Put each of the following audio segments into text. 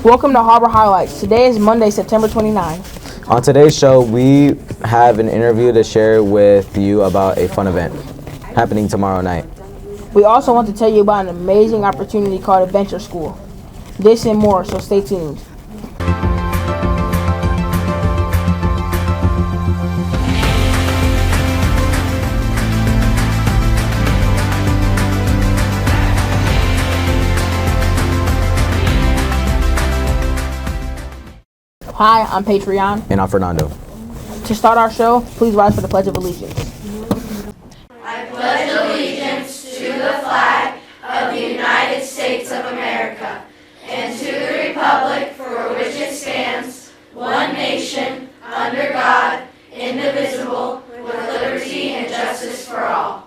Welcome to Harbor Highlights. Today is Monday, September 29th. On today's show, we have an interview to share with you about a fun event happening tomorrow night. We also want to tell you about an amazing opportunity called Adventure School. This and more, so stay tuned. Hi, I'm Patreon. And I'm Fernando. To start our show, please rise for the Pledge of Allegiance. I pledge allegiance to the flag of the United States of America and to the republic for which it stands, one nation, under God, indivisible, with liberty and justice for all.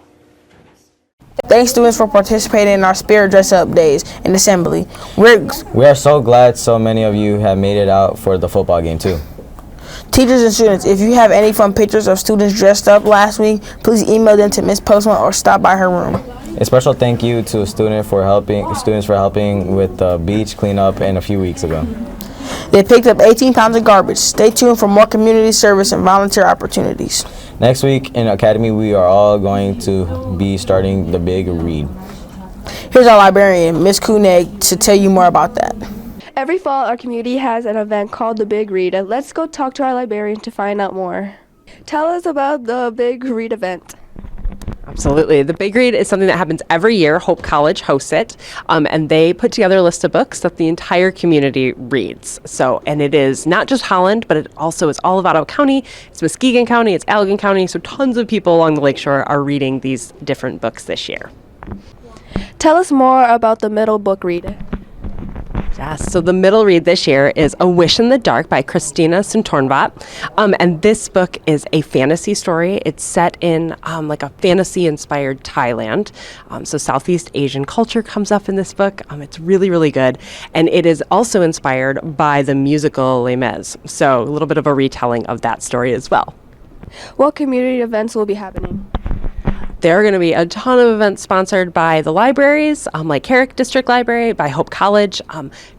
Thanks, students, for participating in our Spirit Dress-Up Days in Assembly. We are so glad so many of you have made it out for the football game too. Teachers and students, if you have any fun pictures of students dressed up last week, please email them to Ms. Postman or stop by her room. A special thank you to students for helping with the beach cleanup a few weeks ago. They picked up 18 pounds of garbage. Stay tuned for more community service and volunteer opportunities. Next week in Academy, we are all going to be starting the Big Read. Here's our librarian, Ms. Koenig, to tell you more about that. Every fall, our community has an event called the Big Read. Let's go talk to our librarian to find out more. Tell us about the Big Read event. Absolutely. The Big Read is something that happens every year. Hope College hosts it, and they put together a list of books that the entire community reads. And it is not just Holland, but it also is all of Ottawa County. It's Muskegon County, it's Allegan County, so tons of people along the lakeshore are reading these different books this year. Tell us more about the middle book read. Yes, so the middle read this year is A Wish in the Dark by Christina Suntornvat. And this book is a fantasy story. It's set in like a fantasy-inspired Thailand. So Southeast Asian culture comes up in this book. It's really, really good. And it is also inspired by the musical Les Mis. So a little bit of a retelling of that story as well. What community events will be happening? There are going to be a ton of events sponsored by the libraries, like Carrick District Library, by Hope College,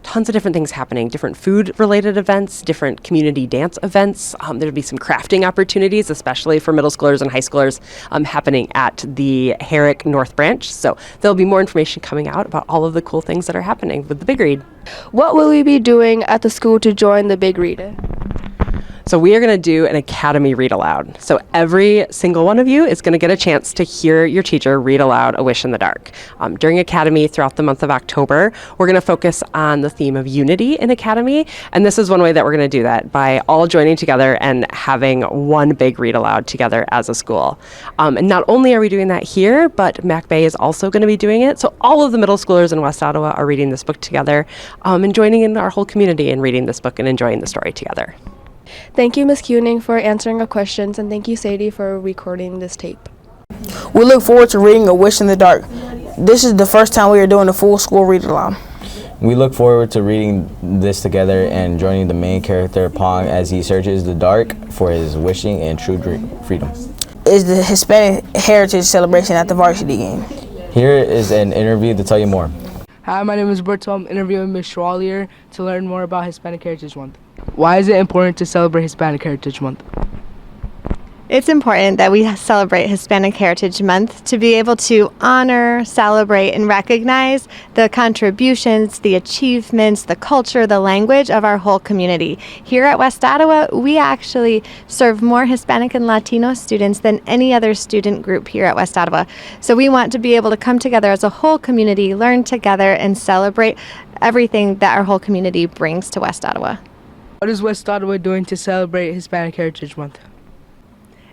tons of different things happening, different food-related events, different community dance events. There'll be some crafting opportunities, especially for middle schoolers and high schoolers, happening at the Herrick North Branch. So there'll be more information coming out about all of the cool things that are happening with the Big Read. What will we be doing at the school to join the Big Read? So we are going to do an Academy read aloud. So every single one of you is going to get a chance to hear your teacher read aloud A Wish in the Dark. During Academy throughout the month of October, we're going to focus on the theme of unity in Academy. And this is one way that we're going to do that, by all joining together and having one big read aloud together as a school. And not only are we doing that here, but Mac Bay is also going to be doing it. So all of the middle schoolers in West Ottawa are reading this book together, and joining in our whole community and reading this book and enjoying the story together. Thank you, Ms. Koenig, for answering our questions, and thank you, Sadie, for recording this tape. We look forward to reading A Wish in the Dark. This is the first time we are doing a full school read aloud. We look forward to reading this together and joining the main character, Pong, as he searches the dark for his wishing and true freedom. Is the Hispanic Heritage Celebration at the varsity game. Here is an interview to tell you more. Hi, my name is Berto. I'm interviewing Ms. Schwalier to learn more about Hispanic Heritage Month. Why is it important to celebrate Hispanic Heritage Month? It's important that we celebrate Hispanic Heritage Month to be able to honor, celebrate, and recognize the contributions, the achievements, the culture, the language of our whole community. Here at West Ottawa, we actually serve more Hispanic and Latino students than any other student group here at West Ottawa. So we want to be able to come together as a whole community, learn together, and celebrate everything that our whole community brings to West Ottawa. What is West Ottawa doing to celebrate Hispanic Heritage Month?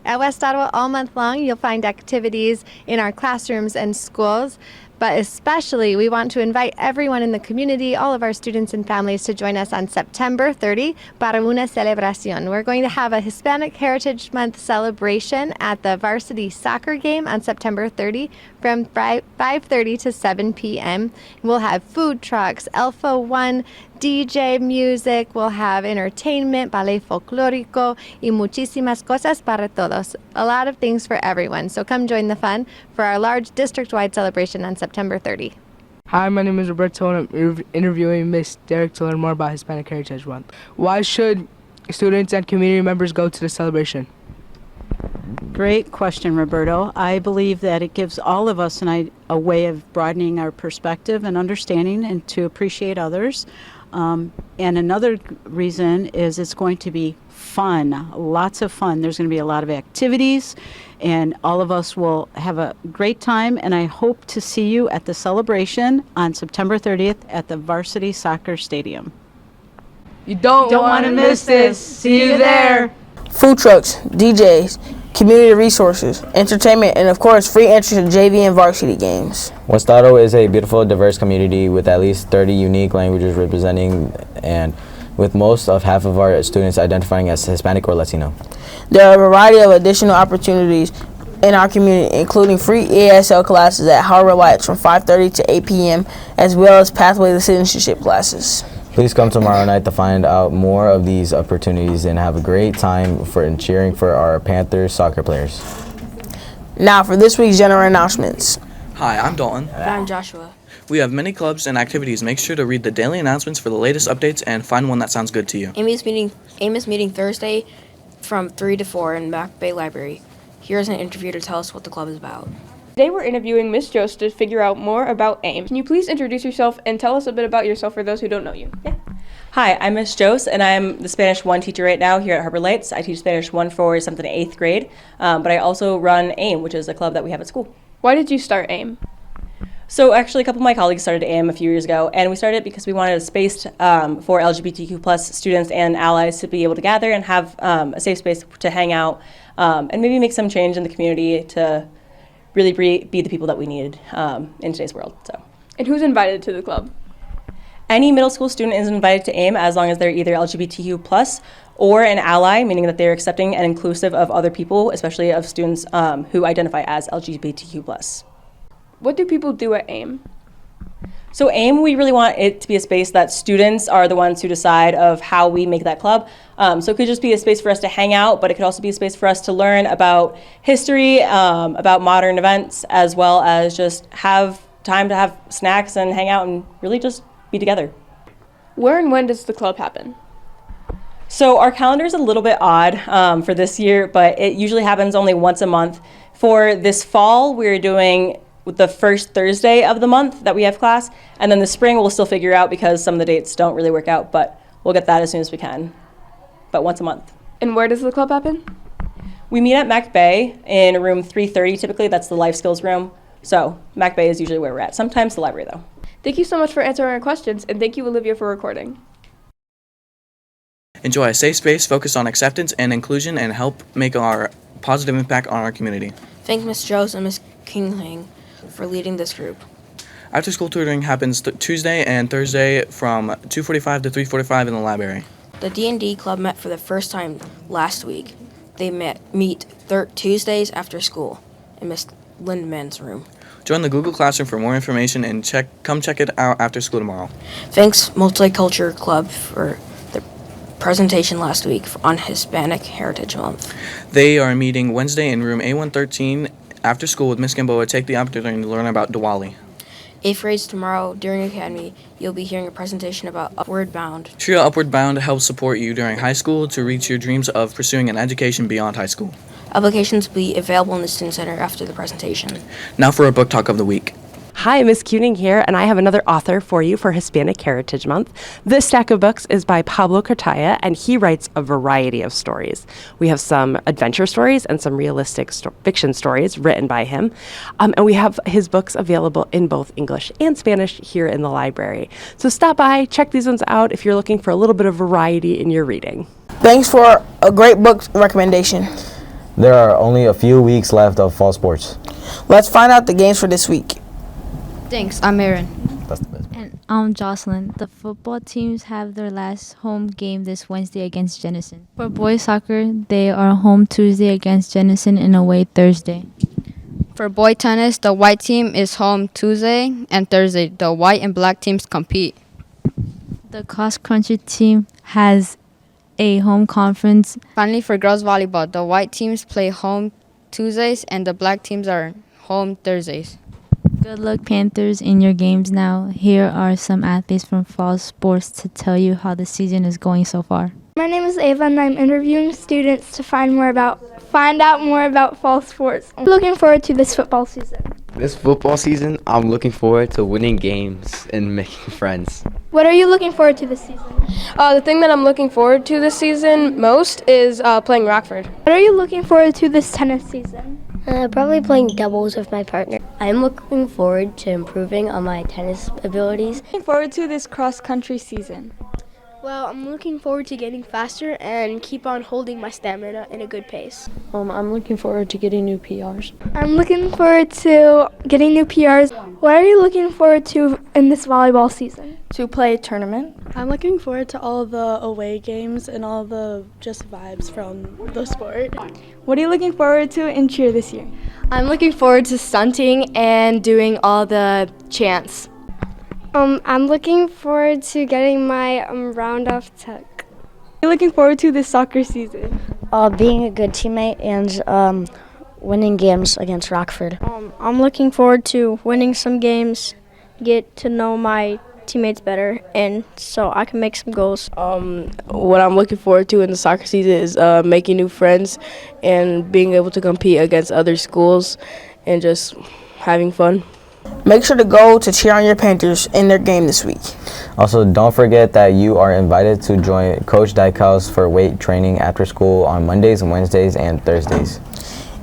At West Ottawa, all month long, you'll find activities in our classrooms and schools, but especially we want to invite everyone in the community, all of our students and families, to join us on September 30 para una celebración. We're going to have a Hispanic Heritage Month celebration at the varsity soccer game on September 30 from 5:30 to 7 p.m. We'll have food trucks, Alpha One, DJ music, we'll have entertainment, ballet folclórico, y muchísimas cosas para todos. A lot of things for everyone. So come join the fun for our large district-wide celebration on September 30. Hi, my name is Roberto, and I'm interviewing Miss Derek to learn more about Hispanic Heritage Month. Why should students and community members go to the celebration? Great question, Roberto. I believe that it gives all of us a way of broadening our perspective and understanding and to appreciate others. And another reason is it's going to be fun, lots of fun. There's going to be a lot of activities, and all of us will have a great time, and I hope to see you at the celebration on September 30th at the Varsity Soccer Stadium. You don't want to miss this. See you there. Food trucks, DJs, community resources, entertainment, and of course, free entry to JV and varsity games. Westado is a beautiful, diverse community with at least 30 unique languages representing, and with most of half of our students identifying as Hispanic or Latino. There are a variety of additional opportunities in our community, including free ESL classes at Harbor Lights from 5:30 to 8 p.m., as well as Pathway to Citizenship classes. Please come tomorrow night to find out more of these opportunities and have a great time and cheering for our Panthers soccer players. Now for this week's general announcements. Hi, I'm Dalton. I'm Joshua. We have many clubs and activities. Make sure to read the daily announcements for the latest updates and find one that sounds good to you. AIM is meeting Thursday from 3 to 4 in Back Bay Library. Here's an interview to tell us what the club is about. Today we're interviewing Miss Jost to figure out more about AIM. Can you please introduce yourself and tell us a bit about yourself for those who don't know you? Yeah. Hi, I'm Miss Jost, and I'm the Spanish 1 teacher right now here at Harbor Lights. I teach Spanish 1 for 7th and 8th grade, but I also run AIM, which is a club that we have at school. Why did you start AIM? So actually, a couple of my colleagues started AIM a few years ago, and we started it because we wanted a space for LGBTQ plus students and allies to be able to gather and have a safe space to hang out and maybe make some change in the community to really be the people that we needed in today's world. So. And who's invited to the club? Any middle school student is invited to AIM as long as they're either LGBTQ plus or an ally, meaning that they're accepting and inclusive of other people, especially of students who identify as LGBTQ plus. What do people do at AIM? So AIM, we really want it to be a space that students are the ones who decide of how we make that club. So it could just be a space for us to hang out, but it could also be a space for us to learn about history, about modern events, as well as just have time to have snacks and hang out and really just be together. Where and when does the club happen? So our calendar is a little bit odd for this year, but it usually happens only once a month. For this fall, we're doing the first Thursday of the month that we have class, and then the spring we'll still figure out because some of the dates don't really work out, but we'll get that as soon as we can. But once a month. And where does the club happen? We meet at Mac Bay in room 330 typically. That's the life skills room. So Mac Bay is usually where we're at. Sometimes the library though. Thank you so much for answering our questions, and thank you, Olivia, for recording. Enjoy a safe space focused on acceptance and inclusion and help make our positive impact on our community. Thank Miss Jost and Miss Kingling for leading this group. After school tutoring happens Tuesday and Thursday from 2:45 to 3:45 in the library. The D&D club met for the first time last week. They meet Tuesdays after school in Miss Lindman's room. Join the Google Classroom for more information and come check it out after school tomorrow. Thanks Multicultural Club for the presentation last week on Hispanic Heritage Month. They are meeting Wednesday in room A113 after school with Miss Gamboa. Take the opportunity to learn about Diwali. 8th grades tomorrow during Academy, you'll be hearing a presentation about Upward Bound. Trio Upward Bound helps support you during high school to reach your dreams of pursuing an education beyond high school. Applications will be available in the Student Center after the presentation. Now for a book talk of the week. Hi, Miss Kuning here, and I have another author for you for Hispanic Heritage Month. This stack of books is by Pablo Cartaya, and he writes a variety of stories. We have some adventure stories and some realistic fiction stories written by him, and we have his books available in both English and Spanish here in the library. So stop by, check these ones out if you're looking for a little bit of variety in your reading. Thanks for a great book recommendation. There are only a few weeks left of fall sports. Let's find out the games for this week. Thanks, I'm Aaron. That's the best. And I'm Jocelyn. The football teams have their last home game this Wednesday against Jenison. For boys soccer, they are home Tuesday against Jenison and away Thursday. For boy tennis, the white team is home Tuesday and Thursday. The white and black teams compete. The cross country team has a home conference. Finally, for girls volleyball, the white teams play home Tuesdays and the black teams are home Thursdays. Good luck, Panthers, in your games now. Here are some athletes from fall sports to tell you how the season is going so far. My name is Ava, and I'm interviewing students to find out more about fall sports. I'm looking forward to this football season. This football season, I'm looking forward to winning games and making friends. What are you looking forward to this season? The thing that I'm looking forward to this season most is playing Rockford. What are you looking forward to this tennis season? Probably playing doubles with my partner. I'm looking forward to improving on my tennis abilities. Looking forward to this cross-country season. Well, I'm looking forward to getting faster and keep on holding my stamina in a good pace. I'm looking forward to getting new PRs. I'm looking forward to getting new PRs. What are you looking forward to in this volleyball season? To play a tournament. I'm looking forward to all the away games and all the just vibes from the sport. What are you looking forward to in cheer this year? I'm looking forward to stunting and doing all the chants. I'm looking forward to getting my round-off tuck. What are you looking forward to this soccer season? Being a good teammate and winning games against Rockford. I'm looking forward to winning some games, get to know my teammates better, and so I can make some goals. What I'm looking forward to in the soccer season is making new friends and being able to compete against other schools and just having fun. Make sure to go to cheer on your Panthers in their game this week. Also, don't forget that you are invited to join Coach Dykehouse for weight training after school on Mondays, Wednesdays, and Thursdays.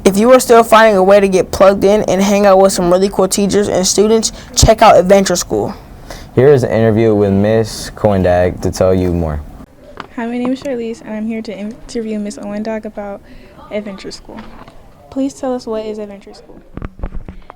If you are still finding a way to get plugged in and hang out with some really cool teachers and students, check out Adventure School. Here is an interview with Miss Coendag to tell you more. Hi, my name is Charlize, and I'm here to interview Miss Coendag about Adventure School. Please tell us, what is Adventure School?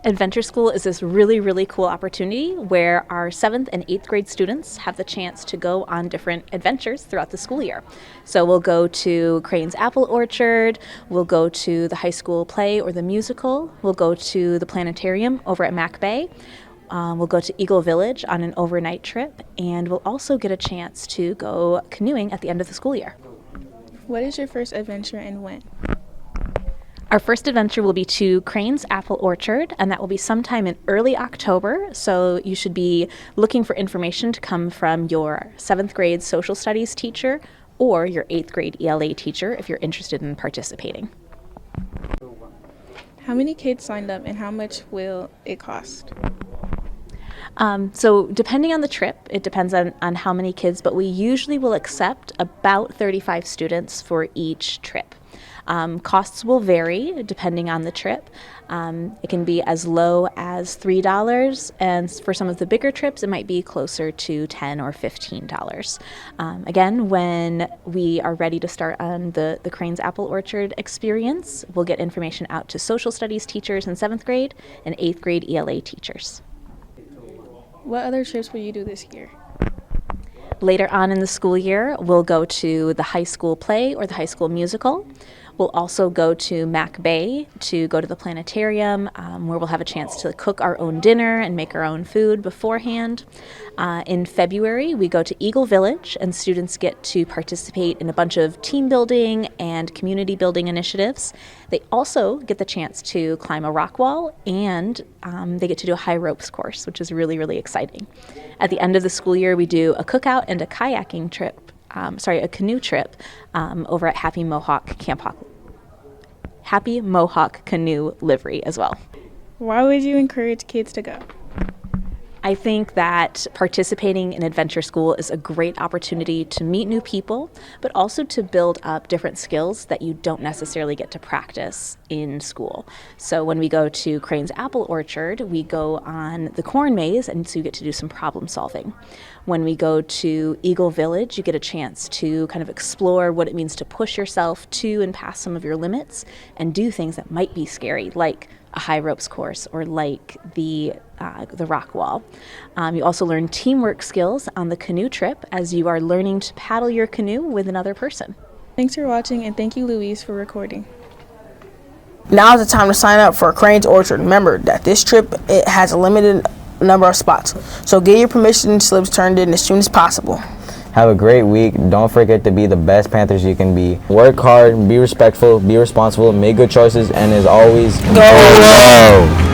Adventure School is this really, really cool opportunity where our 7th and 8th grade students have the chance to go on different adventures throughout the school year. So we'll go to Crane's Apple Orchard, we'll go to the high school play or the musical, we'll go to the planetarium over at Mac Bay, we'll go to Eagle Village on an overnight trip, and we'll also get a chance to go canoeing at the end of the school year. What is your first adventure and when? Our first adventure will be to Crane's Apple Orchard, and that will be sometime in early October, so you should be looking for information to come from your 7th grade social studies teacher or your 8th grade ELA teacher if you're interested in participating. How many kids signed up and how much will it cost? So depending on the trip, it depends on how many kids, but we usually will accept about 35 students for each trip. Costs will vary depending on the trip. It can be as low as $3, and for some of the bigger trips, it might be closer to $10 or $15. Again, when we are ready to start on the Crane's Apple Orchard experience, we'll get information out to social studies teachers in 7th grade and 8th grade ELA teachers. What other trips will you do this year? Later on in the school year, we'll go to the high school play or the high school musical. We'll also go to Mac Bay to go to the planetarium, where we'll have a chance to cook our own dinner and make our own food beforehand. In February, we go to Eagle Village, and students get to participate in a bunch of team building and community building initiatives. They also get the chance to climb a rock wall, and they get to do a high ropes course, which is really, really exciting. At the end of the school year, we do a cookout and a kayaking trip. A canoe trip over at Happy Mohawk Canoe Livery as well. Why would you encourage kids to go? I think that participating in Adventure School is a great opportunity to meet new people, but also to build up different skills that you don't necessarily get to practice in school. So when we go to Crane's Apple Orchard, we go on the corn maze, and so you get to do some problem solving. When we go to Eagle Village, you get a chance to kind of explore what it means to push yourself to and past some of your limits and do things that might be scary, like a high ropes course or like the rock wall. You also learn teamwork skills on the canoe trip as you are learning to paddle your canoe with another person. Thanks for watching, and thank you, Louise, for recording. Now is the time to sign up for Crane's Orchard. Remember that this trip, it has a limited number of spots, so get your permission slips turned in as soon as possible. Have a great week. Don't forget to be the best Panthers you can be. Work hard, be respectful, be responsible, make good choices, and as always, go!